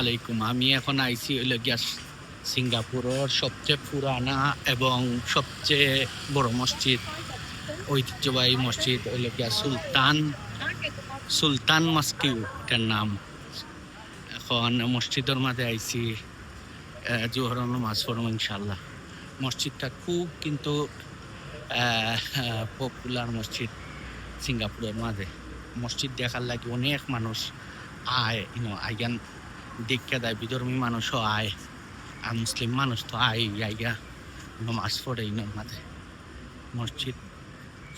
আলাইকুম। আমি এখন আইছি হইলো গিয়া সিঙ্গাপুরের সবচেয়ে পুরানা এবং সবচেয়ে বড় মসজিদ, ঐতিহ্যবাহী মসজিদ হইলো গিয়া সুলতান সুলতান মস্কিউ এটার নাম। এখন মসজিদের মাঝে আইছি জোহরের নামাজ পড়ব ইনশাআল্লাহ। মসজিদটা খুব কিন্তু পপুলার মসজিদ সিঙ্গাপুরের মাঝে। মসজিদ দেখার লাগে অনেক মানুষ আয়, আইগান দেখা দেয়, বিধর্মী মানুষও আয়, আর মুসলিম মানুষ তো আইগা নমাজ পড়ে ইনোর মাঝে। মসজিদ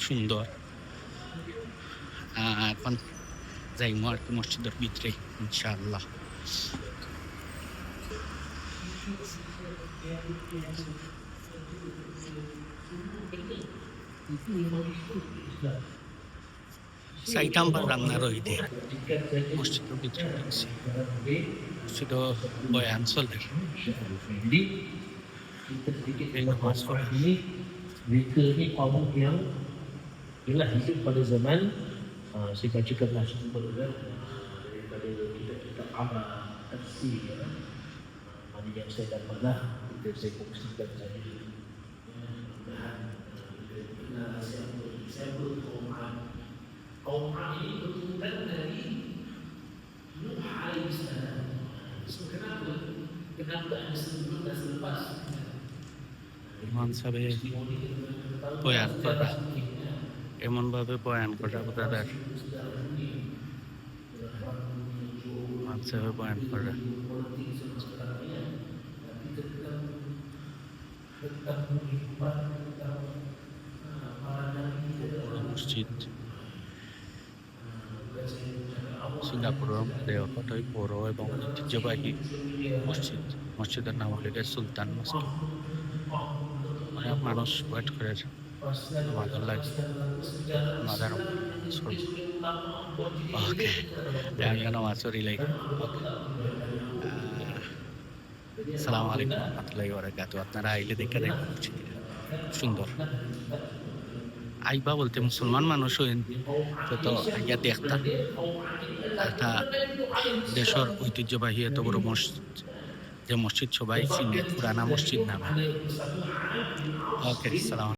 সুন্দর। এখন যাইমু আর কি মসজিদের ভিতরে ইনশাআল্লাহ। সাইটাম্বার রান্না রইতে মসজিদের ভিতরে ঢুকছি। মসজিদ বয়ান চলে, নামাজ পড়ে। Mereka ni kaum yang ialah hidup pada zaman saya bacakanlah sumber daripada kita tafsir mana yang saya dapatlah kita saya kongsikan saja. Saya berdoa kaum ini berturunan dari Nuh alaihissalam. So kenapa ada sebelum dan selepas? ইমাম সাহেব বয়ান করা, এমন ভাবে বয়ান করা brother, ইমাম সাহেব বয়ান করা। মসজিদ সিঙ্গাপুরের মধ্যে অতটাই বড় এবং ঐতিহ্যবাহী মসজিদ। মসজিদের নাম হল সুলতান মসজিদ। অনেক মানুষ ওয়েট করে আমাদের লাগে মাদার। ওকে, আমি নামাজ পড়ি লাইক। ওকে, আসসালামু আলাইকুম রহমতুল্লাহি ওয়া বারাকাতুহু। আপনারা আইলে দেখে দেখবেন, সুন্দর। আইবা বলতে মুসলমান মানুষ হইন তো আইয়া দেখতাম একটা দেশের ঐতিহ্যবাহী এত বড় মসজিদ, যে মসজিদ সবাই চিনে, পুরানা মসজিদ নামে। ওকে, সালাম।